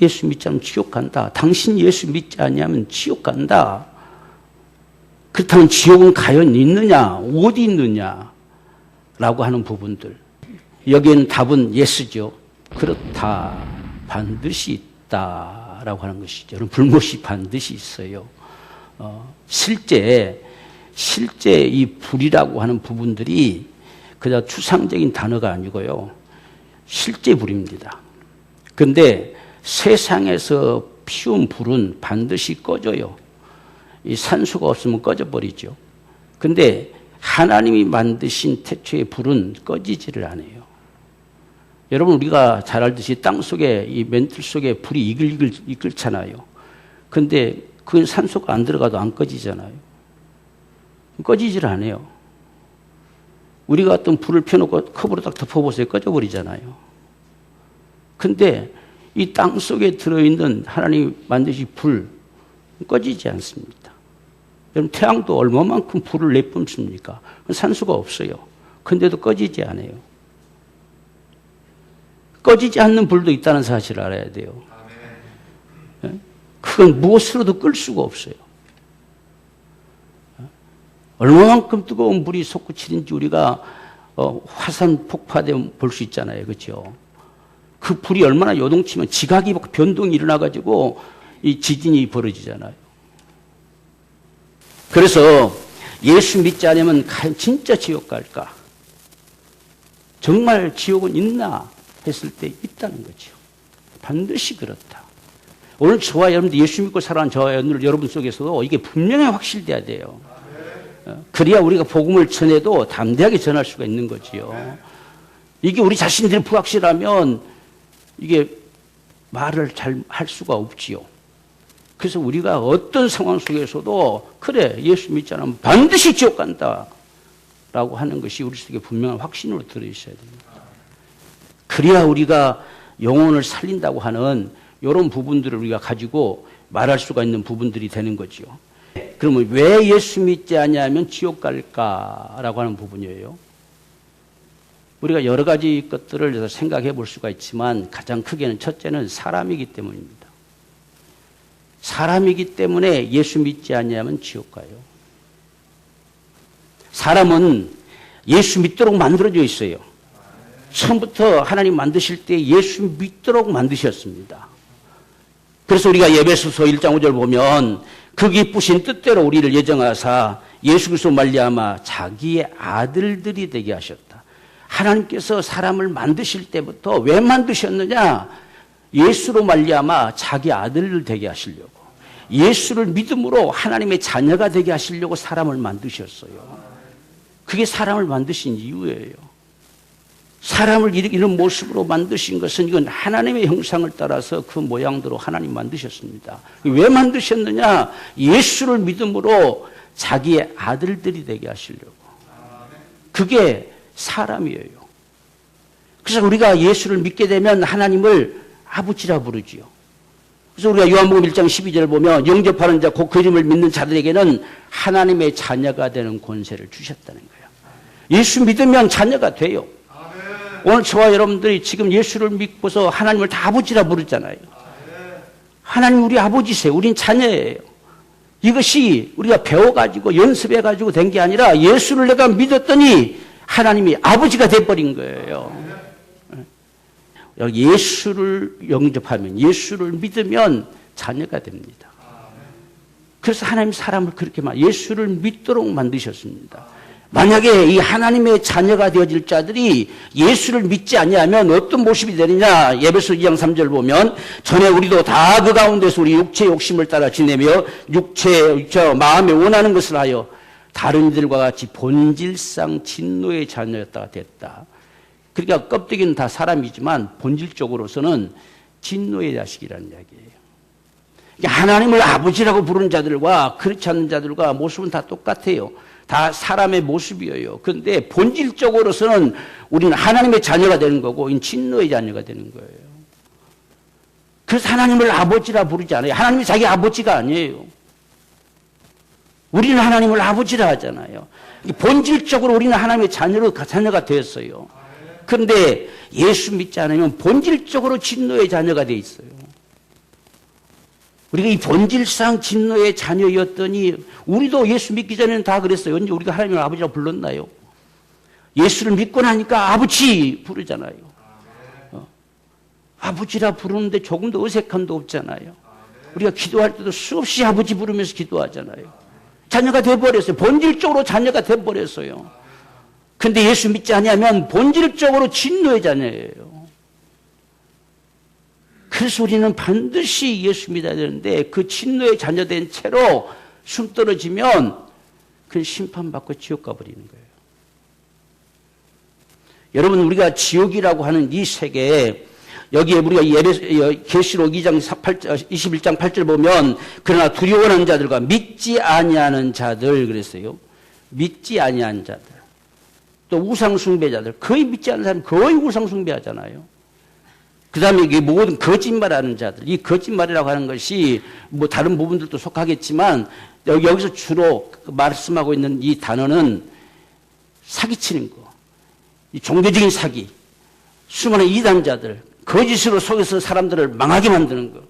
예수 믿지 않으면 지옥 간다. 당신 예수 믿지 않으면 지옥 간다. 그렇다면 지옥은 과연 있느냐? 어디 있느냐? 라고 하는 부분들. 여기에는 답은 예스죠. 그렇다. 반드시 있다. 라고 하는 것이죠. 불못이 반드시 있어요. 실제 이 불이라고 하는 부분들이 그저 추상적인 단어가 아니고요. 실제 불입니다. 그런데 세상에서 피운 불은 반드시 꺼져요. 이 산소가 없으면 꺼져버리죠. 그런데 하나님이 만드신 태초의 불은 꺼지지를 않아요. 여러분, 우리가 잘 알듯이 땅 속에, 이 맨틀 속에 불이 이글이글잖아요. 그런데 그건 산소가 안 들어가도 안 꺼지잖아요. 꺼지질 않아요. 우리가 어떤 불을 펴놓고 컵으로 딱 덮어보세요. 꺼져버리잖아요. 근데 이 땅 속에 들어있는 하나님이 만드신 불, 꺼지지 않습니다. 여러분, 태양도 얼마만큼 불을 내뿜습니까? 산소가 없어요. 근데도 꺼지지 않아요. 꺼지지 않는 불도 있다는 사실을 알아야 돼요. 그건 무엇으로도 끌 수가 없어요. 얼마만큼 뜨거운 불이 솟구치는지 우리가 화산 폭파되면 볼 수 있잖아요. 그렇죠? 그 불이 얼마나 요동치면 지각이 변동이 일어나가지고 이 지진이 벌어지잖아요. 그래서 예수 믿지 않으면 진짜 지옥 갈까? 정말 지옥은 있나? 했을 때 있다는 거죠. 반드시 그렇다. 오늘 저와 여러분들 예수 믿고 살아가는 저와 여러분 속에서도 이게 분명히 확실돼야 돼요. 그래야 우리가 복음을 전해도 담대하게 전할 수가 있는 거지요. 이게 우리 자신들이 불확실하면 이게 말을 잘 할 수가 없지요. 그래서 우리가 어떤 상황 속에서도 그래, 예수 믿지 않으면 반드시 지옥 간다 라고 하는 것이 우리 속에 분명한 확신으로 들어있어야 됩니다. 그래야 우리가 영혼을 살린다고 하는 이런 부분들을 우리가 가지고 말할 수가 있는 부분들이 되는 거죠. 그러면 왜 예수 믿지 않냐면 지옥 갈까라고 하는 부분이에요. 우리가 여러 가지 것들을 생각해 볼 수가 있지만 가장 크게는 첫째는 사람이기 때문입니다. 사람이기 때문에 예수 믿지 않냐면 지옥 가요. 사람은 예수 믿도록 만들어져 있어요. 처음부터 하나님 만드실 때 예수 믿도록 만드셨습니다. 그래서 우리가 에베소서 1장 5절 보면 그 기쁘신 뜻대로 우리를 예정하사 예수 그리스도 말미암아 자기의 아들들이 되게 하셨다. 하나님께서 사람을 만드실 때부터 왜 만드셨느냐? 예수로 말미암아 자기 아들을 되게 하시려고, 예수를 믿음으로 하나님의 자녀가 되게 하시려고 사람을 만드셨어요. 그게 사람을 만드신 이유예요. 사람을 이런 모습으로 만드신 것은 이건 하나님의 형상을 따라서 그 모양대로 하나님 만드셨습니다. 왜 만드셨느냐? 예수를 믿음으로 자기의 아들들이 되게 하시려고. 그게 사람이에요. 그래서 우리가 예수를 믿게 되면 하나님을 아버지라 부르지요. 그래서 우리가 요한복음 1장 12절을 보면 영접하는 자, 곧 그 이름을 믿는 자들에게는 하나님의 자녀가 되는 권세를 주셨다는 거예요. 예수 믿으면 자녀가 돼요. 오늘 저와 여러분들이 지금 예수를 믿고서 하나님을 다 아버지라 부르잖아요. 하나님 우리 아버지세요. 우린 자녀예요. 이것이 우리가 배워가지고 연습해가지고 된 게 아니라 예수를 내가 믿었더니 하나님이 아버지가 돼버린 거예요. 예수를 영접하면, 예수를 믿으면 자녀가 됩니다. 그래서 하나님 사람을 그렇게 예수를 믿도록 만드셨습니다. 만약에 이 하나님의 자녀가 되어질 자들이 예수를 믿지 아니하면 어떤 모습이 되느냐? 에베소 2장 3절 보면 전에 우리도 다 그 가운데서 우리 육체의 욕심을 따라 지내며 육체 마음에 원하는 것을 하여 다른 이들과 같이 본질상 진노의 자녀였다가 됐다. 그러니까 껍데기는 다 사람이지만 본질적으로서는 진노의 자식이라는 이야기예요. 하나님을 아버지라고 부르는 자들과 그렇지 않는 자들과 모습은 다 똑같아요. 다 사람의 모습이에요. 그런데 본질적으로서는 우리는 하나님의 자녀가 되는 거고 이 진노의 자녀가 되는 거예요. 그래서 하나님을 아버지라 부르지 않아요. 하나님이 자기 아버지가 아니에요. 우리는 하나님을 아버지라 하잖아요. 본질적으로 우리는 하나님의 자녀가 되었어요. 그런데 예수 믿지 않으면 본질적으로 진노의 자녀가 돼 있어요. 우리가 이 본질상 진노의 자녀였더니 우리도 예수 믿기 전에는 다 그랬어요. 언제 우리가 하나님을 아버지라고 불렀나요? 예수를 믿고 나니까 아버지 부르잖아요. 아버지라 부르는데 조금도 어색함도 없잖아요. 우리가 기도할 때도 수없이 아버지 부르면서 기도하잖아요. 자녀가 돼버렸어요. 본질적으로 자녀가 돼버렸어요. 근데 예수 믿지 않으면 본질적으로 진노의 자녀예요. 그래서 우리는 반드시 예수 믿어야 되는데 그 진노의 자녀된 채로 숨 떨어지면 그건 심판받고 지옥 가버리는 거예요. 여러분, 우리가 지옥이라고 하는 이 세계에 여기에 우리가 계시록 21장 8절 보면 그러나 두려워하는 자들과 믿지 아니하는 자들 그랬어요. 믿지 아니하는 자들. 또 우상 숭배자들. 거의 믿지 않는 사람 거의 우상 숭배하잖아요. 그 다음에 이게 모든 거짓말하는 자들. 이 거짓말이라고 하는 것이 뭐 다른 부분들도 속하겠지만 여기서 주로 말씀하고 있는 이 단어는 사기치는 거. 이 종교적인 사기. 수많은 이단자들. 거짓으로 속여서 사람들을 망하게 만드는 것.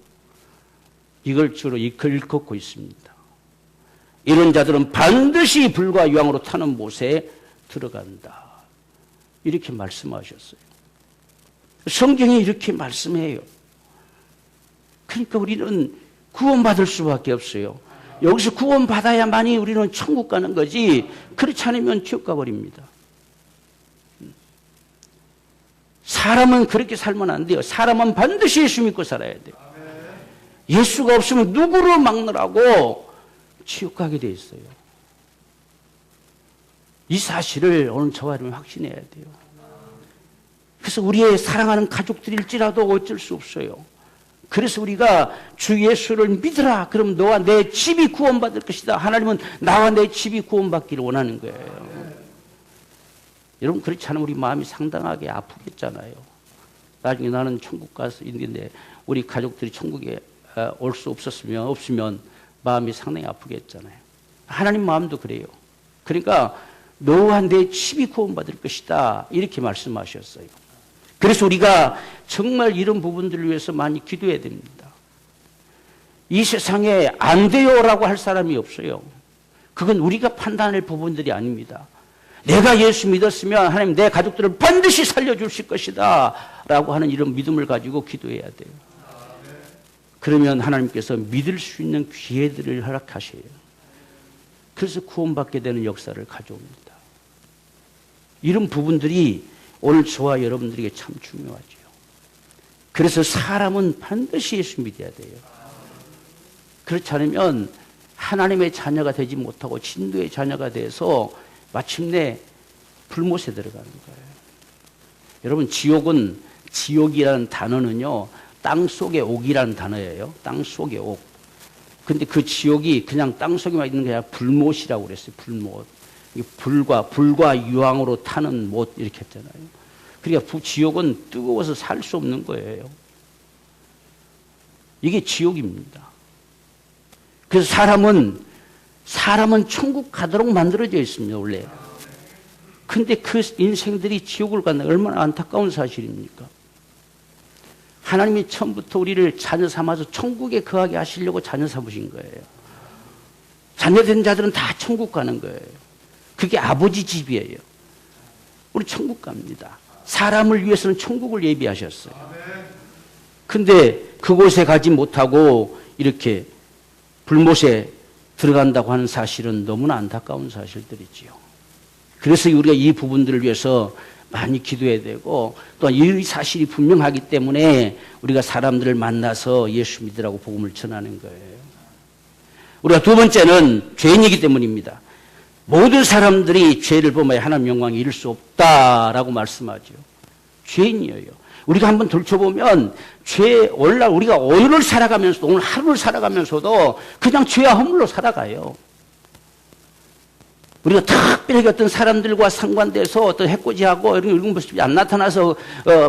이걸 주로 일컫고 있습니다. 이런 자들은 반드시 불과 유황으로 타는 못에 들어간다. 이렇게 말씀하셨어요. 성경이 이렇게 말씀해요. 그러니까 우리는 구원받을 수밖에 없어요. 여기서 구원받아야만이 우리는 천국 가는 거지 그렇지 않으면 지옥 가버립니다. 사람은 그렇게 살면 안 돼요. 사람은 반드시 예수 믿고 살아야 돼요. 예수가 없으면 누구를 막느라고 지옥 가게 돼 있어요. 이 사실을 오늘 저와 여러분이 확신해야 돼요. 그래서 우리의 사랑하는 가족들일지라도 어쩔 수 없어요. 그래서 우리가 주 예수를 믿으라. 그럼 너와 내 집이 구원받을 것이다. 하나님은 나와 내 집이 구원받기를 원하는 거예요. 여러분, 그렇지 않으면 우리 마음이 상당하게 아프겠잖아요. 나중에 나는 천국 가서 있는데 우리 가족들이 천국에 올 수 없으면 마음이 상당히 아프겠잖아요. 하나님 마음도 그래요. 그러니까 너와 내 집이 구원받을 것이다. 이렇게 말씀하셨어요. 그래서 우리가 정말 이런 부분들을 위해서 많이 기도해야 됩니다. 이 세상에 안 돼요라고 할 사람이 없어요. 그건 우리가 판단할 부분들이 아닙니다. 내가 예수 믿었으면 하나님 내 가족들을 반드시 살려주실 것이다 라고 하는 이런 믿음을 가지고 기도해야 돼요. 그러면 하나님께서 믿을 수 있는 기회들을 허락하셔요. 그래서 구원받게 되는 역사를 가져옵니다. 이런 부분들이 오늘 저와 여러분들에게 참 중요하죠. 그래서 사람은 반드시 예수 믿어야 돼요. 그렇지 않으면 하나님의 자녀가 되지 못하고 진도의 자녀가 돼서 마침내 불못에 들어가는 거예요. 여러분, 지옥이라는 단어는요, 땅 속의 옥이라는 단어예요. 땅 속의 옥. 근데 그 지옥이 그냥 땅 속에만 있는 게 아니라 불못이라고 그랬어요. 불못. 불과 유황으로 타는 못 이렇게 했잖아요. 그러니까 지옥은 뜨거워서 살 수 없는 거예요. 이게 지옥입니다. 그래서 사람은 천국 가도록 만들어져 있습니다, 원래. 근데 그 인생들이 지옥을 간다. 얼마나 안타까운 사실입니까? 하나님이 처음부터 우리를 자녀 삼아서 천국에 거하게 하시려고 자녀 삼으신 거예요. 자녀된 자들은 다 천국 가는 거예요. 그게 아버지 집이에요. 우리 천국 갑니다. 사람을 위해서는 천국을 예비하셨어요. 근데 그곳에 가지 못하고 이렇게 불못에 들어간다고 하는 사실은 너무나 안타까운 사실들이지요. 그래서 우리가 이 부분들을 위해서 많이 기도해야 되고 또 이 사실이 분명하기 때문에 우리가 사람들을 만나서 예수 믿으라고 복음을 전하는 거예요. 우리가 두 번째는 죄인이기 때문입니다. 모든 사람들이 죄를 범하여 하나님 영광에 이를 수 없다라고 말씀하죠. 죄인이에요. 우리가 한번 들춰보면 우리가 오늘을 살아가면서도 오늘 하루를 살아가면서도 그냥 죄와 허물로 살아가요. 우리가 특별하게 어떤 사람들과 상관돼서 어떤 해코지하고 이런 모습이 안 나타나서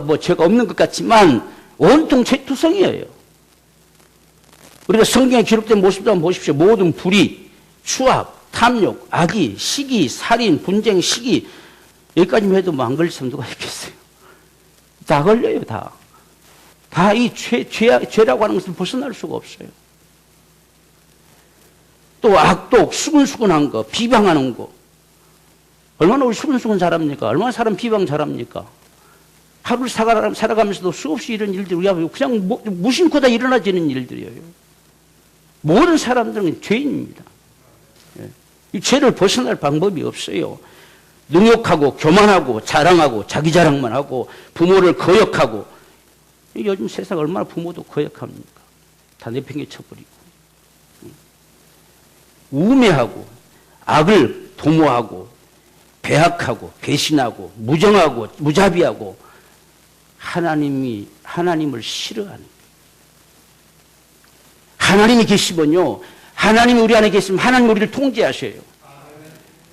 뭐 죄가 없는 것 같지만 온통 죄투성이에요. 우리가 성경에 기록된 모습도 한번 보십시오. 모든 불의, 추악, 탐욕, 악의, 시기, 살인, 분쟁, 시기 여기까지만 해도 뭐 안 걸릴 사람 누가 있겠어요? 다 걸려요, 다. 다 이 죄라고 하는 것을 벗어날 수가 없어요. 또 악독, 수근수근한 거, 비방하는 거. 얼마나 우리 수근수근 잘합니까? 얼마나 사람 비방 잘합니까? 하루를 살아가면서도 수없이 이런 일들이 우리 앞에 그냥 무심코 다 일어나지는 일들이에요. 모든 사람들은 죄인입니다. 이 죄를 벗어날 방법이 없어요. 능욕하고 교만하고 자랑하고 자기 자랑만 하고 부모를 거역하고, 요즘 세상 얼마나 부모도 거역합니까? 다 내팽개쳐버리고, 우매하고 악을 도모하고 배악하고 배신하고 무정하고 무자비하고 하나님을 싫어하는 거예요. 하나님이 계시면요, 하나님이 우리 안에 계시면 하나님 우리를 통제하셔요.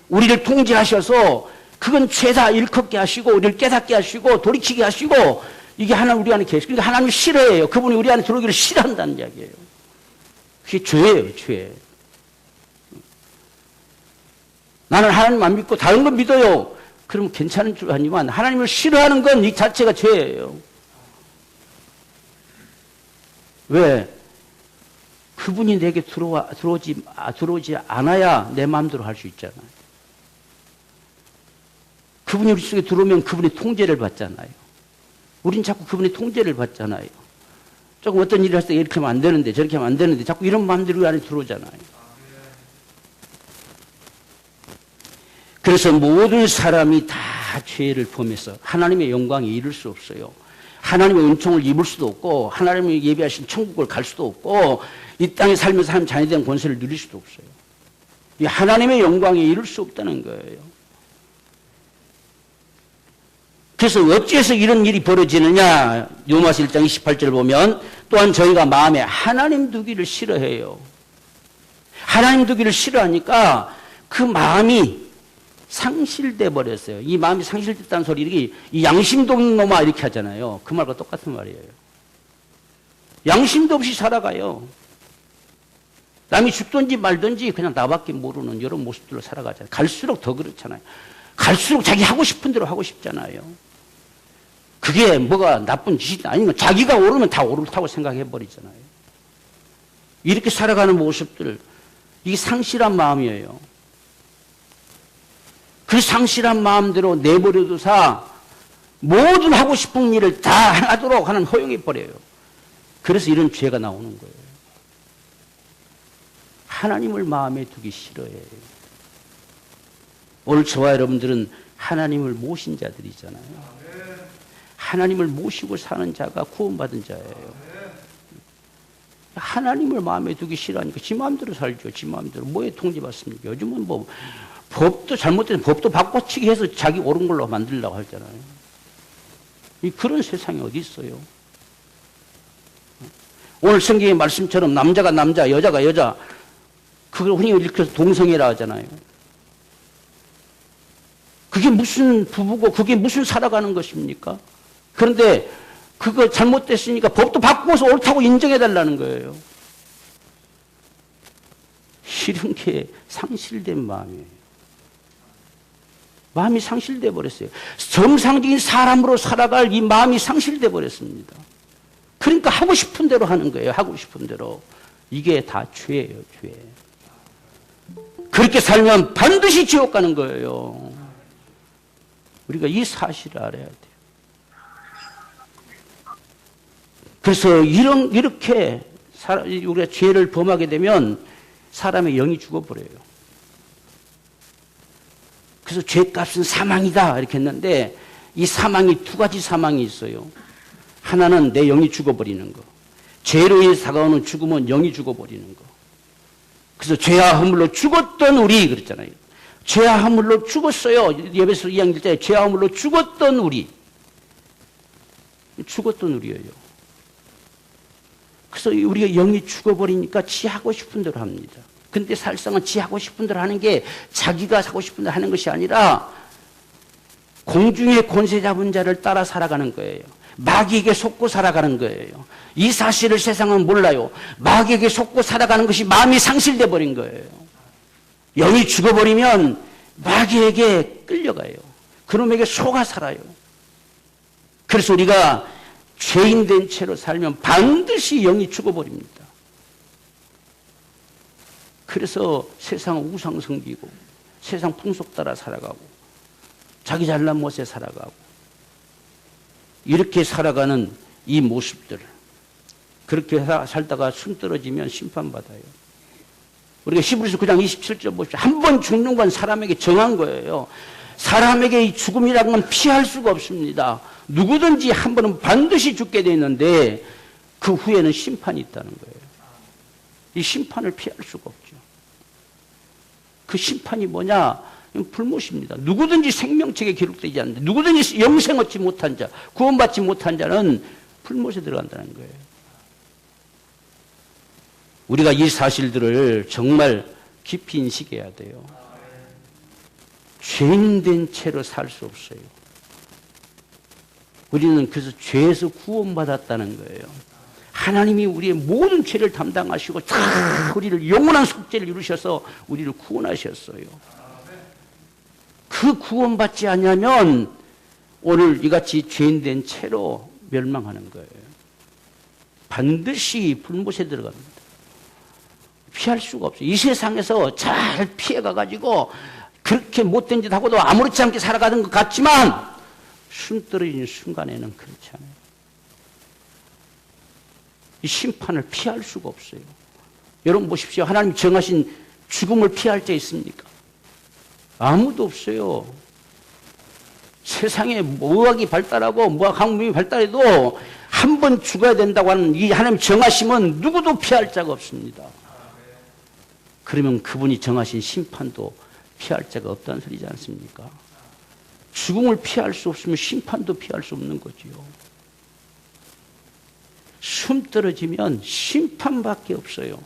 우리를 통제하셔서 그건 죄다 일컫게 하시고 우리를 깨닫게 하시고 돌이키게 하시고, 이게 하나님 우리 안에 계시고, 그러니까 하나님을 싫어해요. 그분이 우리 안에 들어오기를 싫어한다는 이야기예요. 그게 죄예요, 죄. 나는 하나님 안 믿고 다른 건 믿어요. 그러면 괜찮은 줄 아니만 하나님을 싫어하는 건 이 자체가 죄예요. 왜? 그분이 내게 들어오지 않아야 내 마음대로 할 수 있잖아요. 그분이 우리 속에 들어오면 그분의 통제를 받잖아요. 우린 자꾸 그분의 통제를 받잖아요. 조금 어떤 일을 할 때 이렇게 하면 안 되는데 저렇게 하면 안 되는데 자꾸 이런 마음들이 우리 안에 들어오잖아요. 그래서 모든 사람이 다 죄를 범해서 하나님의 영광에 이를 수 없어요. 하나님의 은총을 입을 수도 없고 하나님이 예비하신 천국을 갈 수도 없고 이 땅에 살면서 하나님 자녀된 권세를 누릴 수도 없어요. 이 하나님의 영광에 이를 수 없다는 거예요. 그래서 어찌해서 이런 일이 벌어지느냐? 요마서 1장 28절을 보면, 또한 저희가 마음에 하나님 두기를 싫어해요. 하나님 두기를 싫어하니까 그 마음이 상실돼 버렸어요. 이 마음이 상실됐다는 소리, 이렇게 이 양심도 없는 놈아 이렇게 하잖아요. 그 말과 똑같은 말이에요. 양심도 없이 살아가요. 남이 죽든지 말든지 그냥 나밖에 모르는 이런 모습들로 살아가잖아요. 갈수록 더 그렇잖아요. 갈수록 자기 하고 싶은 대로 하고 싶잖아요. 그게 뭐가 나쁜 짓이 아니면 자기가 오르면 다 옳다고 생각해 버리잖아요. 이렇게 살아가는 모습들, 이게 상실한 마음이에요. 그 상실한 마음대로 내버려두사 모든 하고 싶은 일을 다 하도록 하는 허용해 버려요. 그래서 이런 죄가 나오는 거예요. 하나님을 마음에 두기 싫어해요. 오늘 저와 여러분들은 하나님을 모신 자들이잖아요. 하나님을 모시고 사는 자가 구원받은 자예요. 하나님을 마음에 두기 싫어하니까 지 마음대로 살죠. 지 마음대로. 뭐에 통제받습니까? 요즘은 뭐 법도 잘못된 법도 바꿔치기 해서 자기 옳은 걸로 만들려고 하잖아요. 그런 세상이 어디 있어요? 오늘 성경의 말씀처럼 남자가 남자, 여자가 여자, 그걸 흔히 일컬어서 동성애라 하잖아요. 그게 무슨 부부고 그게 무슨 살아가는 것입니까? 그런데 그거 잘못됐으니까 법도 바꾸어서 옳다고 인정해달라는 거예요. 이런 게 상실된 마음이에요. 마음이 상실돼 버렸어요. 정상적인 사람으로 살아갈 이 마음이 상실돼 버렸습니다. 그러니까 하고 싶은 대로 하는 거예요. 하고 싶은 대로. 이게 다 죄예요, 죄. 그렇게 살면 반드시 지옥 가는 거예요. 우리가 이 사실을 알아야 돼요. 그래서 이렇게 우리가 죄를 범하게 되면 사람의 영이 죽어버려요. 그래서 죄값은 사망이다 이렇게 했는데, 이 사망이 두 가지 사망이 있어요. 하나는 내 영이 죽어버리는 거. 죄로 인해서 다가오는 죽음은 영이 죽어버리는 거. 그래서 죄와 허물로 죽었던 우리 그랬잖아요. 죄와 허물로 죽었어요. 예배서 2장 1절에 죄와 허물로 죽었던 우리. 죽었던 우리예요. 그래서 우리가 영이 죽어버리니까 지 하고 싶은 대로 합니다. 근데 사실상은 지 하고 싶은 대로 하는 게 자기가 하고 싶은 대로 하는 것이 아니라 공중의 권세 잡은 자를 따라 살아가는 거예요. 마귀에게 속고 살아가는 거예요. 이 사실을 세상은 몰라요. 마귀에게 속고 살아가는 것이 마음이 상실돼 버린 거예요. 영이 죽어버리면 마귀에게 끌려가요. 그놈에게 속아 살아요. 그래서 우리가 죄인 된 채로 살면 반드시 영이 죽어버립니다. 그래서 세상 우상 섬기고 세상 풍속 따라 살아가고 자기 잘난 못에 살아가고 이렇게 살아가는 이 모습들, 그렇게 살다가 숨 떨어지면 심판받아요. 우리가 히브리서 9장 27절 보십시오. 한 번 죽는 건 사람에게 정한 거예요. 사람에게 이 죽음이라는 건 피할 수가 없습니다. 누구든지 한 번은 반드시 죽게 돼 있는데 그 후에는 심판이 있다는 거예요. 이 심판을 피할 수가 없죠. 그 심판이 뭐냐? 불못입니다. 누구든지 생명책에 기록되지 않는데 누구든지 영생 얻지 못한 자, 구원받지 못한 자는 불못에 들어간다는 거예요. 우리가 이 사실들을 정말 깊이 인식해야 돼요. 죄인된 채로 살 수 없어요. 우리는 그래서 죄에서 구원받았다는 거예요. 하나님이 우리의 모든 죄를 담당하시고 다 우리를 영원한 속죄를 이루셔서 우리를 구원하셨어요. 그 구원받지 않으면 오늘 이같이 죄인된 채로 멸망하는 거예요. 반드시 불못에 들어갑니다. 피할 수가 없어요. 이 세상에서 잘 피해가가지고 그렇게 못된 짓 하고도 아무렇지 않게 살아가는 것 같지만 숨 떨어지는 순간에는 그렇지 않아요. 이 심판을 피할 수가 없어요. 여러분 보십시오. 하나님 정하신 죽음을 피할 자 있습니까? 아무도 없어요. 세상에 의학이 발달하고 학문이 발달해도 한 번 죽어야 된다고 하는 이 하나님 정하심은 누구도 피할 자가 없습니다. 그러면 그분이 정하신 심판도 피할 자가 없다는 소리지 않습니까? 죽음을 피할 수 없으면 심판도 피할 수 없는 거지요. 숨 떨어지면 심판밖에 없어요.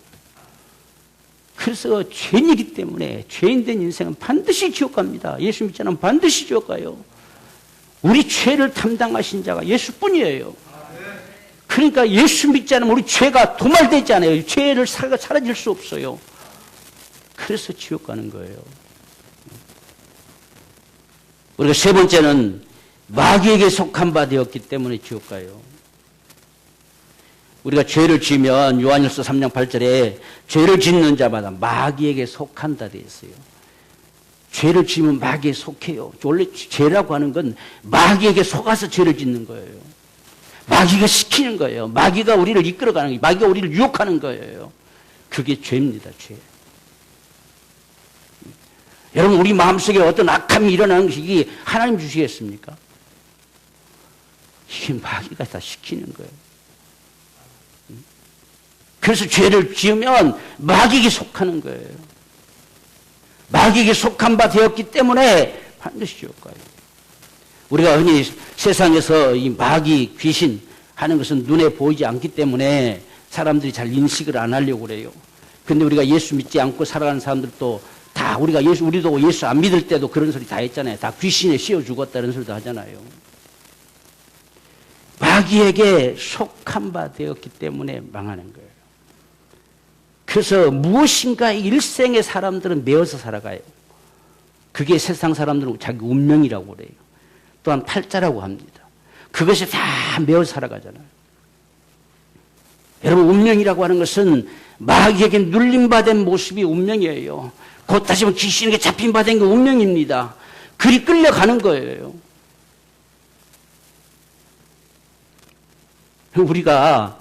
그래서 죄인이기 때문에 죄인된 인생은 반드시 지옥 갑니다. 예수 믿지 않으면 반드시 지옥 가요. 우리 죄를 담당하신 자가 예수뿐이에요. 그러니까 예수 믿지 않으면 우리 죄가 도말되지 않아요. 죄를 사라질 수 없어요. 그래서 지옥 가는 거예요. 우리가 세 번째는 마귀에게 속한 바 되었기 때문에 지옥 가요. 우리가 죄를 지으면 요한일서 3장 8절에 죄를 짓는 자마다 마귀에게 속한다 되어 있어요. 죄를 지으면 마귀에 속해요. 원래 죄라고 하는 건 마귀에게 속아서 죄를 짓는 거예요. 마귀가 시키는 거예요. 마귀가 우리를 이끌어가는 거예요. 마귀가 우리를 유혹하는 거예요. 그게 죄입니다. 죄. 여러분 우리 마음속에 어떤 악함이 일어나는 것이 하나님 주시겠습니까? 이게 마귀가 다 시키는 거예요. 그래서 죄를 지으면 마귀에게 속하는 거예요. 마귀에게 속한 바 되었기 때문에 반드시 지옥 가요. 우리가 흔히 세상에서 이 마귀, 귀신 하는 것은 눈에 보이지 않기 때문에 사람들이 잘 인식을 안 하려고 그래요. 근데 우리가 예수 믿지 않고 살아가는 사람들도 다 우리도 예수 안 믿을 때도 그런 소리 다 했잖아요. 다 귀신에 씌워 죽었다는 소리도 하잖아요. 마귀에게 속한 바 되었기 때문에 망하는 거예요. 그래서 무엇인가 일생의 사람들은 매어서 살아가요. 그게 세상 사람들은 자기 운명이라고 그래요. 또한 팔자라고 합니다. 그것이 다 매어서 살아가잖아요. 여러분 운명이라고 하는 것은 마귀에게 눌림받은 모습이 운명이에요. 곧 다시 말하면 귀신에게 잡힌받은 게 운명입니다. 그리 끌려가는 거예요. 우리가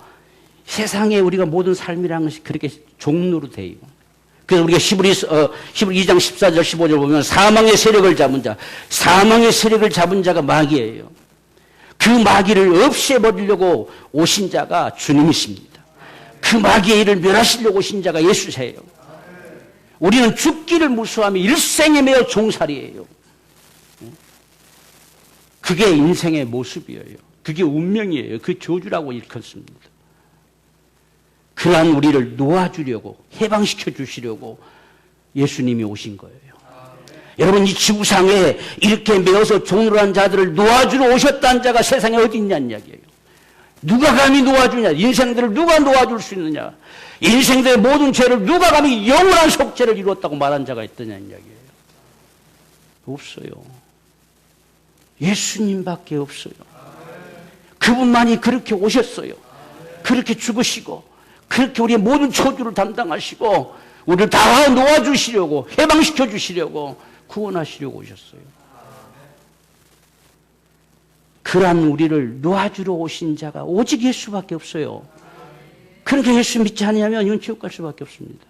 세상에 우리가 모든 삶이라는 것이 그렇게 종로로 돼요. 그래서 우리가 히브리 2장 14절 15절 보면 사망의 세력을 잡은 자, 사망의 세력을 잡은 자가 마귀예요. 그 마귀를 없애버리려고 오신 자가 주님이십니다. 그 마귀의 일을 멸하시려고 오신 자가 예수세요. 우리는 죽기를 무서워하며 일생에 매어 종살이에요. 그게 인생의 모습이에요. 그게 운명이에요. 그 저주라고 일컫습니다. 그러한 우리를 놓아주려고 해방시켜 주시려고 예수님이 오신 거예요. 여러분 이 지구상에 이렇게 매어서 종로한 자들을 놓아주러 오셨다는 자가 세상에 어디 있냐는 이야기예요. 누가 감히 놓아주냐? 인생들을 누가 놓아줄 수 있느냐? 인생들의 모든 죄를 누가 감히 영원한 속죄를 이루었다고 말한 자가 있더냐는 이야기예요. 없어요. 예수님밖에 없어요. 그분만이 그렇게 오셨어요. 그렇게 죽으시고 그렇게 우리의 모든 저주를 담당하시고 우리를 다 놓아주시려고, 해방시켜 주시려고, 구원하시려고 오셨어요. 그러한 우리를 놓아주러 오신 자가 오직 예수밖에 없어요. 그러니까 예수 믿지 않으면 이건 지옥 갈 수밖에 없습니다.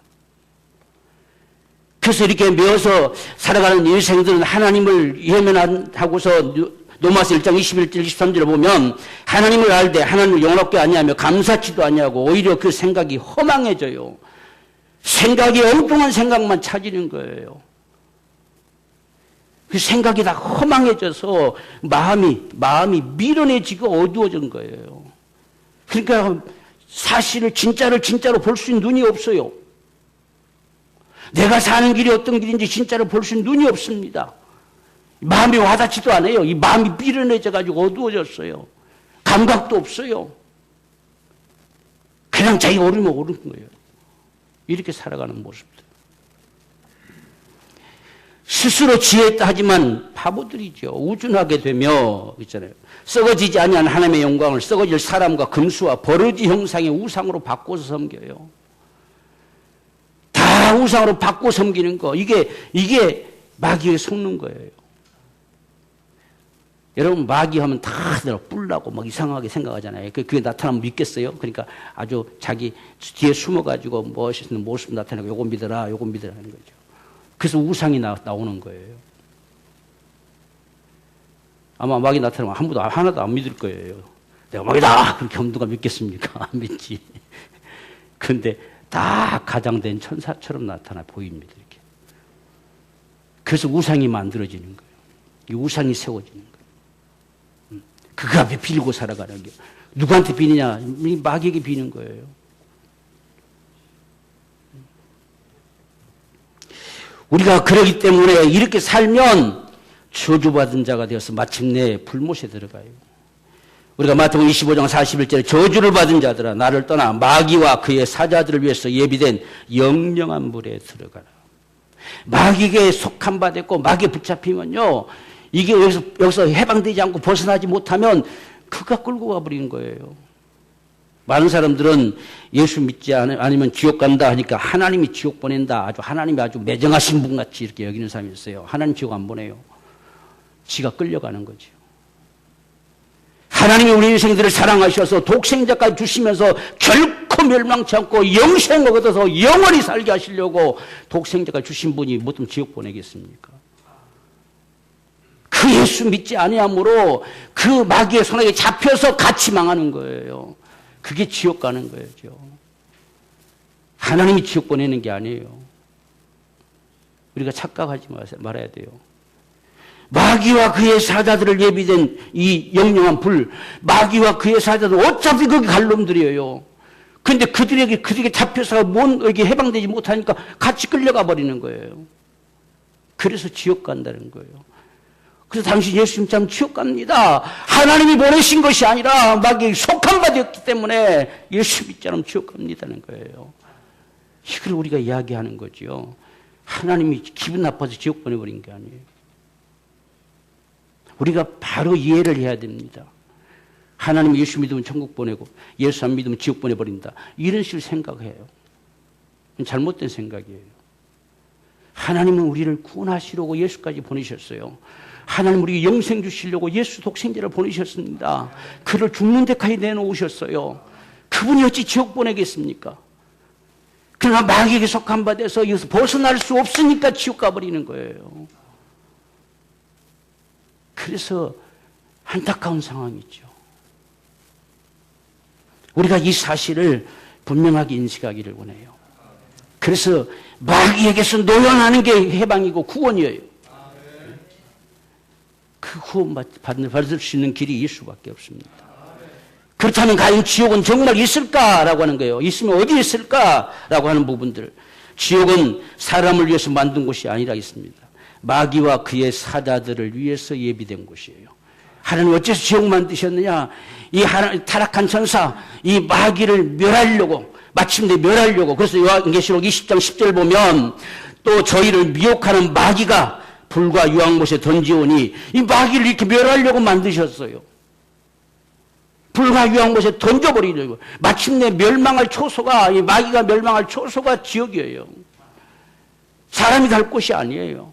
그래서 이렇게 메어서 살아가는 인생들은 하나님을 예면하고서 로마서 1장 21절 23절을 보면 하나님을 알되 하나님을 영원롭게 아니하며 감사치도 아니하고 오히려 그 생각이 허망해져요. 생각이 엉뚱한 생각만 찾이는 거예요. 그 생각이 다 허망해져서 마음이 미련해지고 어두워진 거예요. 그러니까 사실을 진짜로 볼 수 있는 눈이 없어요. 내가 사는 길이 어떤 길인지 진짜로 볼 수 있는 눈이 없습니다. 마음이 와닿지도 않아요. 이 마음이 미련해져가지고 어두워졌어요. 감각도 없어요. 그냥 자기가 오르면 오르는 거예요. 이렇게 살아가는 모습들. 스스로 지혜했다 하지만 바보들이죠. 우준하게 되며 있잖아요. 썩어지지 아니한 하나님의 영광을 썩어질 사람과 금수와 버러지 형상의 우상으로 바꿔서 섬겨요. 다 우상으로 바꿔 섬기는 거. 이게 마귀에 속는 거예요. 여러분 마귀 하면 다들 뿔나고 막 이상하게 생각하잖아요. 그게 나타나면 믿겠어요? 그러니까 아주 자기 뒤에 숨어가지고 멋있는 모습 나타내고 요거 믿어라 하는 거죠. 그래서 우상이 나오는 거예요. 아마 마귀 나타나면 하나도 안 믿을 거예요. 내가 마귀다! 그렇게 하면 누가 믿겠습니까? 안 믿지. 그런데 다 가장된 천사처럼 나타나 보입니다. 이렇게. 그래서 우상이 만들어지는 거예요. 이 우상이 세워지는 거예요. 그 앞에 빌고 살아가는 게. 누구한테 비느냐? 마귀에게 비는 거예요. 우리가 그러기 때문에 이렇게 살면 저주받은 자가 되어서 마침내 불못에 들어가요. 우리가 마태복음 25장 41절에 저주를 받은 자들아 나를 떠나 마귀와 그의 사자들을 위해서 예비된 영영한 물에 들어가라. 마귀에게 속한 바 됐고 마귀에 붙잡히면요. 이게 여기서 해방되지 않고 벗어나지 못하면 그가 끌고 가버리는 거예요. 많은 사람들은 예수 믿지 않으면 지옥 간다 하니까 하나님이 지옥 보낸다. 하나님이 아주 매정하신 분 같이 이렇게 여기는 사람이 있어요. 하나님 지옥 안 보내요. 지가 끌려가는 거죠. 하나님이 우리 인생들을 사랑하셔서 독생자까지 주시면서 결코 멸망치 않고 영생을 얻어서 영원히 살게 하시려고 독생자까지 주신 분이 뭐 좀 지옥 보내겠습니까? 그 예수 믿지 아니함으로 그 마귀의 손에 잡혀서 같이 망하는 거예요. 그게 지옥 가는 거죠. 하나님이 지옥 보내는 게 아니에요. 우리가 착각하지 말아야 돼요. 마귀와 그의 사자들을 예비된 이 영영한 불, 마귀와 그의 사자들은 어차피 거기 갈 놈들이에요. 그런데 그들에게 잡혀서 여기 해방되지 못하니까 같이 끌려가 버리는 거예요. 그래서 지옥 간다는 거예요. 그래서 당신 예수 믿자면 지옥 갑니다. 하나님이 보내신 것이 아니라 마귀에 속한 바 되었기 때문에 예수 믿지 않으면 지옥 갑니다는 거예요. 이걸 우리가 이야기하는 거죠. 하나님이 기분 나빠서 지옥 보내버린 게 아니에요. 우리가 바로 이해를 해야 됩니다. 하나님 예수 믿으면 천국 보내고 예수 안 믿으면 지옥 보내버린다. 이런 식으로 생각해요. 잘못된 생각이에요. 하나님은 우리를 구원하시려고 예수까지 보내셨어요. 하나님 우리에게 영생 주시려고 예수 독생자를 보내셨습니다. 그를 죽는 데까지 내놓으셨어요. 그분이 어찌 지옥 보내겠습니까? 그러나 마귀에게 속한 바 돼서 여기서 벗어날 수 없으니까 지옥 가버리는 거예요. 그래서 안타까운 상황이죠. 우리가 이 사실을 분명하게 인식하기를 원해요. 그래서 마귀에게서 노연하는 게 해방이고 구원이에요. 그 구원 받을 수 있는 길이 예수밖에 없습니다. 그렇다면 과연 지옥은 정말 있을까라고 하는 거예요. 있으면 어디 있을까라고 하는 부분들. 지옥은 사람을 위해서 만든 곳이 아니라 있습니다. 마귀와 그의 사자들을 위해서 예비된 곳이에요. 하나님 어째서 지옥 만드셨느냐? 이 타락한 천사, 이 마귀를 멸하려고, 마침내 멸하려고. 그래서 요한계시록 20장 10절 보면 또 저희를 미혹하는 마귀가 불과 유황못에 던지오니 이 마귀를 이렇게 멸하려고 만드셨어요. 불과 유황못에 던져버리려고. 마침내 멸망할 초소가, 이 마귀가 멸망할 초소가 지옥이에요. 사람이 갈 곳이 아니에요.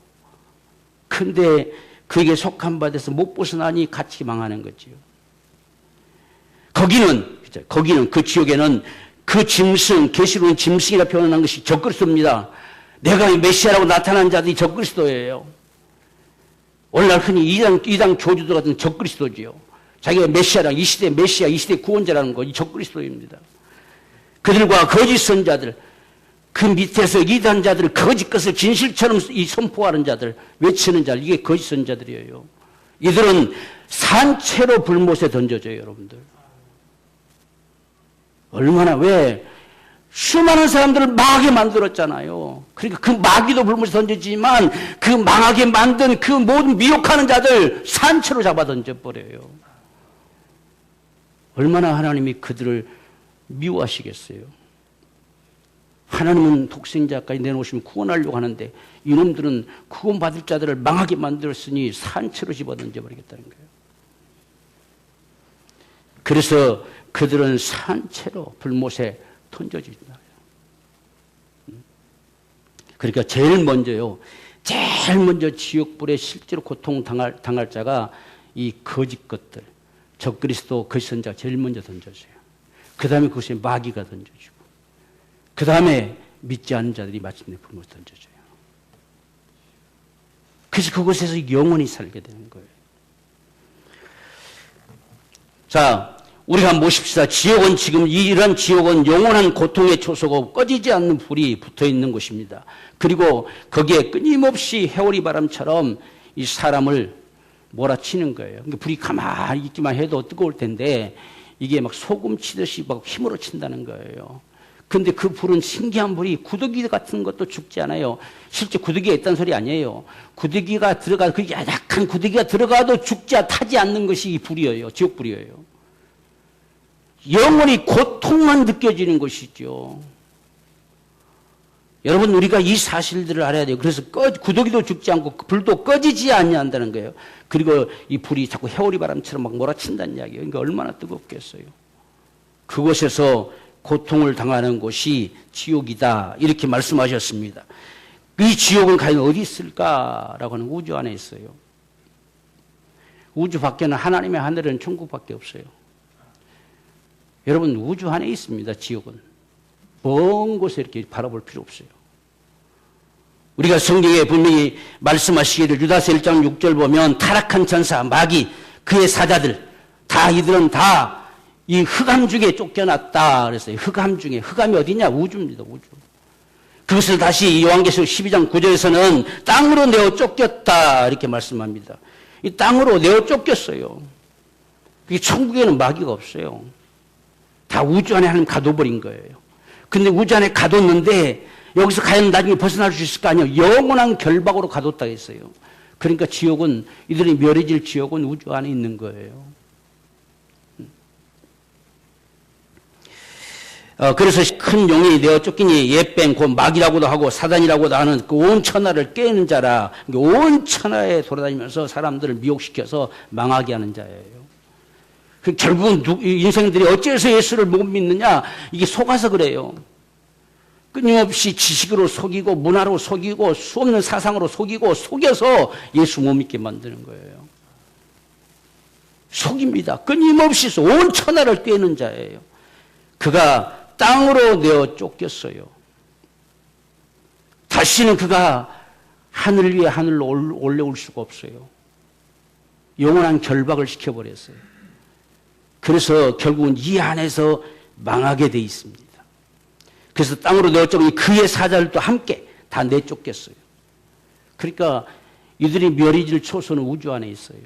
근데 그에게 속한 바 돼서 못 벗어나니 같이 망하는 거지요. 거기는 그 지옥에는 그 짐승, 계시록은 짐승이라 표현한 것이 적그리스도입니다. 내가 메시아라고 나타난 자들이 적그리스도예요. 오늘날 흔히 이당 교주들 같은 적그리스도지요. 자기가 메시아랑 이 시대 메시아, 이 시대 구원자라는 거, 이 적그리스도입니다. 그들과 거짓 선자들, 그 밑에서 이단자들, 거짓 것을 진실처럼 선포하는 자들, 외치는 자들, 이게 거짓 선자들이에요. 이들은 산채로 불못에 던져져요, 여러분들. 얼마나, 왜? 수많은 사람들을 망하게 만들었잖아요. 그러니까 그 마귀도 불못에 던져지지만 그 망하게 만든 그 모든 미혹하는 자들 산채로 잡아 던져버려요. 얼마나 하나님이 그들을 미워하시겠어요. 하나님은 독생자까지 내놓으시면 구원하려고 하는데 이놈들은 구원받을 자들을 망하게 만들었으니 산채로 집어 던져버리겠다는 거예요. 그래서 그들은 산채로 불못에 던져진다. 그러니까 제일 먼저 지옥불에 실제로 고통당할 자가 이 거짓 것들, 적그리스도 거짓 선자가 제일 먼저 던져져요. 그 다음에 그것이 마귀가 던져지고, 그 다음에 믿지 않는 자들이 마침내 불못에 던져져요. 그래서 그곳에서 영원히 살게 되는 거예요. 자, 우리가 한번 보십시다. 지옥은 지금 이런 지옥은 영원한 고통의 초소고 꺼지지 않는 불이 붙어 있는 곳입니다. 그리고 거기에 끊임없이 해오리 바람처럼 이 사람을 몰아치는 거예요. 그러니까 불이 가만히 있기만 해도 뜨거울 텐데 이게 막 소금 치듯이 막 힘으로 친다는 거예요. 근데 그 불은 신기한 불이 구더기 같은 것도 죽지 않아요. 실제 구더기가 있다는 소리 아니에요. 구더기가 들어가, 그 약한 구더기가 들어가도 타지 않는 것이 이 불이에요. 지옥불이에요. 영원히 고통만 느껴지는 것이죠. 여러분, 우리가 이 사실들을 알아야 돼요. 그래서 구더기도 죽지 않고 불도 꺼지지 않는다는 거예요. 그리고 이 불이 자꾸 해오리 바람처럼 막 몰아친다는 이야기예요. 그러니까 얼마나 뜨겁겠어요. 그곳에서 고통을 당하는 곳이 지옥이다. 이렇게 말씀하셨습니다. 이 지옥은 과연 어디 있을까라고 하는 우주 안에 있어요. 우주 밖에는 하나님의 하늘은 천국밖에 없어요. 여러분, 우주 안에 있습니다. 지옥은. 먼 곳에 이렇게 바라볼 필요 없어요. 우리가 성경에 분명히 말씀하시기를 유다서 1장 6절 보면 타락한 천사, 마귀, 그의 사자들 이들은 다 이 흑암 중에 쫓겨났다 그랬어요. 흑암 중에. 흑암이 어디냐? 우주입니다. 우주. 그것을 다시 요한계시록 12장 9절에서는 땅으로 내어 쫓겼다 이렇게 말씀합니다. 이 땅으로 내어 쫓겼어요. 천국에는 마귀가 없어요. 다 우주 안에 하나님 가둬버린 거예요. 근데 우주 안에 가뒀는데 여기서 과연 나중에 벗어날 수 있을까? 아니요. 영원한 결박으로 가뒀다 했어요. 그러니까 지옥은, 이들이 멸해질 지옥은 우주 안에 있는 거예요. 그래서 큰 용이 내어 쫓기니 옛뱀 곧 마귀라고도 하고 사단이라고도 하는 그 온 천하를 깨는 자라. 온 천하에 돌아다니면서 사람들을 미혹시켜서 망하게 하는 자예요. 결국은 인생들이 어째서 예수를 못 믿느냐? 이게 속아서 그래요. 끊임없이 지식으로 속이고 문화로 속이고 수없는 사상으로 속이고 속여서 예수 못 믿게 만드는 거예요. 속입니다. 끊임없이 온 천하를 꿰는 자예요. 그가 땅으로 내어 쫓겼어요. 다시는 그가 하늘 위에 하늘로 올라올 수가 없어요. 영원한 결박을 시켜버렸어요. 그래서 결국은 이 안에서 망하게 돼 있습니다. 그래서 땅으로 내어쫓으니 그의 사자들도 함께 다 내쫓겼어요. 그러니까 이들이 멸해질 초소는 우주 안에 있어요.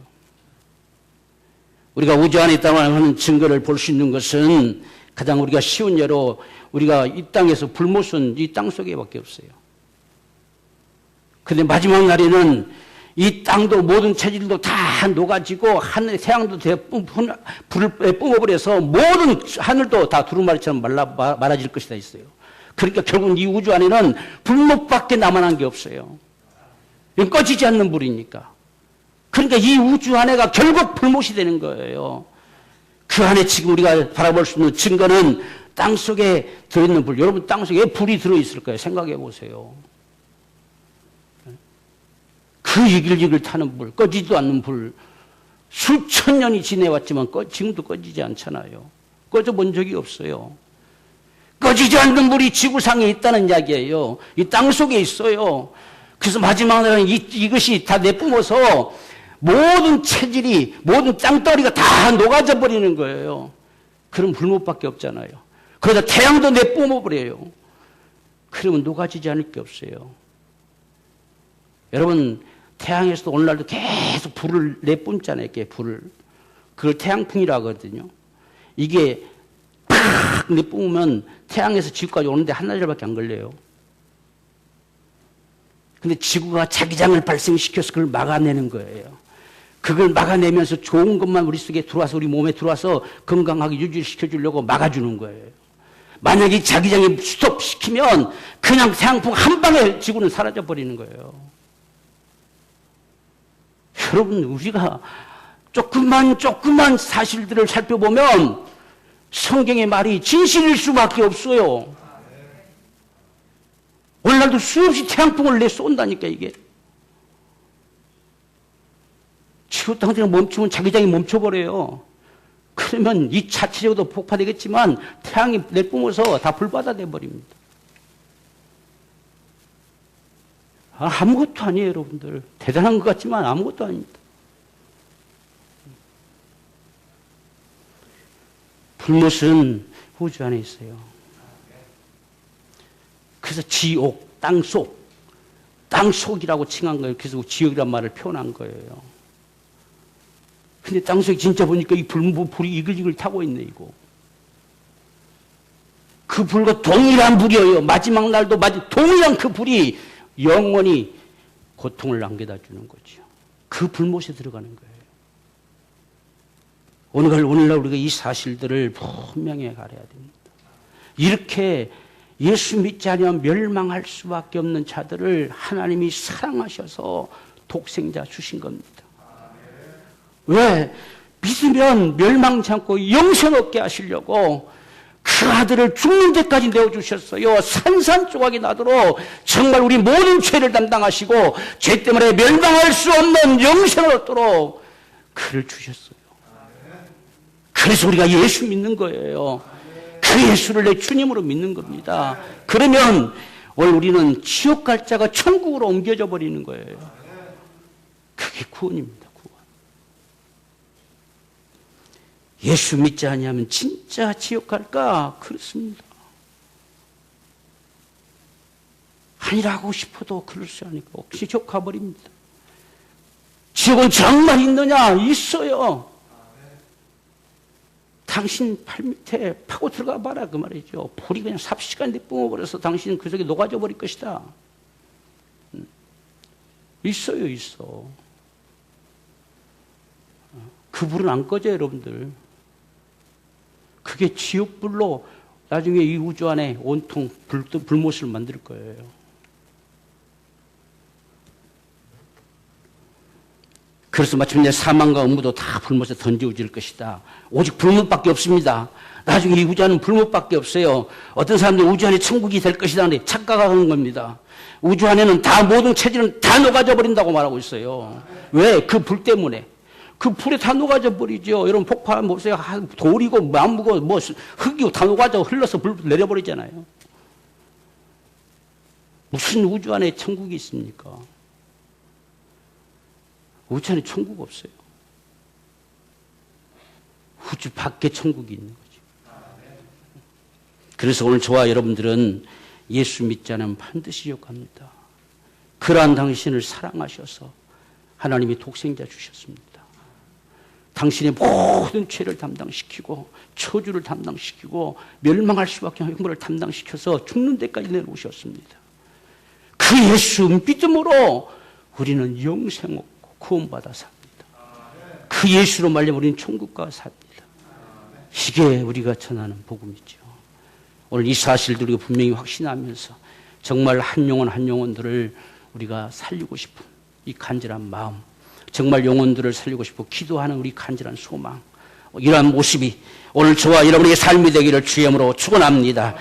우리가 우주 안에 있다고 하는 증거를 볼 수 있는 것은 가장 우리가 쉬운 예로 우리가 이 땅에서 불못은 이 땅 속에밖에 없어요. 그런데 마지막 날에는 이 땅도 모든 체질도 다 녹아지고 하늘 태양도 불을 뿜어버려서 모든 하늘도 다 두루마리처럼 말아질 것이다 있어요. 그러니까 결국 이 우주 안에는 불못밖에 남아난 게 없어요. 이건 꺼지지 않는 불이니까. 그러니까 이 우주 안에가 결국 불못이 되는 거예요. 그 안에 지금 우리가 바라볼 수 있는 증거는 땅 속에 들어있는 불. 여러분, 땅 속에 왜 불이 들어있을까요? 생각해 보세요. 그 이글이글 타는 불, 꺼지지도 않는 불, 수천 년이 지내왔지만 지금도 꺼지지 않잖아요. 꺼져본 적이 없어요. 꺼지지 않는 불이 지구상에 있다는 이야기예요. 이 땅 속에 있어요. 그래서 마지막 날은 이것이 다 내뿜어서 모든 체질이, 모든 땅덩어리가 다 녹아져 버리는 거예요. 그럼 불못밖에 없잖아요. 그러다 태양도 내뿜어 버려요. 그러면 녹아지지 않을 게 없어요. 여러분, 태양에서도 오늘날도 계속 불을 내뿜잖아요. 이렇게 불을. 그걸 태양풍이라고 하거든요. 이게 팍 내뿜으면 태양에서 지구까지 오는데 한나절밖에 안 걸려요. 근데 지구가 자기장을 발생시켜서 그걸 막아내는 거예요. 그걸 막아내면서 좋은 것만 우리 속에 들어와서 우리 몸에 들어와서 건강하게 유지시켜 주려고 막아주는 거예요. 만약에 자기장이 스톱시키면 그냥 태양풍 한 방에 지구는 사라져 버리는 거예요. 여러분, 우리가 조금만 사실들을 살펴보면 성경의 말이 진실일 수밖에 없어요. 오늘날도 수없이 태양풍을 쏜다니까, 이게. 지구 땅이 멈추면 자기장이 멈춰버려요. 그러면 이 자체적으로도 폭파되겠지만 태양이 내뿜어서 다 불바다 돼버립니다. 아무것도 아니에요, 여러분들. 대단한 것 같지만 아무것도 아닙니다. 불못은 우주 안에 있어요. 그래서 지옥, 땅속이라고 칭한 거예요. 그래서 지옥이란 말을 표현한 거예요. 근데 땅속에 진짜 보니까 이 불이 이글이글 타고 있네, 이거. 그 불과 동일한 불이에요. 마지막 날도 동일한 그 불이 영원히 고통을 남겨다 주는 거죠. 그 불못에 들어가는 거예요. 오늘날 우리가 이 사실들을 분명히 알아야 됩니다. 이렇게 예수 믿지 않으면 멸망할 수밖에 없는 자들을 하나님이 사랑하셔서 독생자 주신 겁니다. 왜? 믿으면 멸망치 않고 영생 얻게 하시려고 그 아들을 죽는 데까지 내어주셨어요. 산산조각이 나도록 정말 우리 모든 죄를 담당하시고 죄 때문에 멸망할 수 없는 영생을 얻도록 그를 주셨어요. 그래서 우리가 예수 믿는 거예요. 그 예수를 내 주님으로 믿는 겁니다. 그러면 오늘 우리는 지옥 갈 자가 천국으로 옮겨져 버리는 거예요. 그게 구원입니다. 구원. 예수 믿지 아니하면 진짜 지옥 갈까? 그렇습니다. 아니라고 싶어도 그럴 수 아니고 혹시 지옥 가버립니다. 지옥은 정말 있느냐? 있어요. 당신 팔 밑에 파고 들어가 봐라, 그 말이죠. 불이 그냥 삽시간에 뿜어버려서 당신은 그 속에 녹아져 버릴 것이다. 있어요, 있어. 그 불은 안 꺼져요, 여러분들. 그게 지옥불로 나중에 이 우주 안에 온통 불못을 만들 거예요. 그래서 마침내 사망과 음부도 다 불못에 던져질 것이다. 오직 불못밖에 없습니다. 나중에 이 우주 안은 불못밖에 없어요. 어떤 사람들이 우주 안에 천국이 될 것이다. 착각하는 겁니다. 우주 안에는 다 모든 체질은 다 녹아져 버린다고 말하고 있어요. 왜? 그 불 때문에. 그 불에 다 녹아져 버리죠. 여러분 폭파하면 보세요. 돌이고 나무고 뭐 흙이고 다 녹아져 흘러서 불 내려버리잖아요. 무슨 우주 안에 천국이 있습니까? 우주 안에 천국 없어요. 우주 밖에 천국이 있는 거죠. 그래서 오늘 저와 여러분들은 예수 믿지 않으면 반드시 지옥 갑니다. 그러한 당신을 사랑하셔서 하나님이 독생자 주셨습니다. 당신의 모든 죄를 담당시키고 저주를 담당시키고 멸망할 수밖에 없는 형벌을 담당시켜서 죽는 데까지 내놓으셨습니다. 그 예수 믿음으로 우리는 영생 얻고 구원받아 삽니다. 그 예수로 말하면 우리는 천국과 삽니다. 이게 우리가 전하는 복음이죠. 오늘 이 사실들을 우리가 분명히 확신하면서 정말 한 영혼들을 우리가 살리고 싶은 이 간절한 마음, 정말 영혼들을 살리고 싶고 기도하는 우리 간절한 소망, 이러한 모습이 오늘 저와 여러분의 삶이 되기를 주의 이름으로 축원합니다.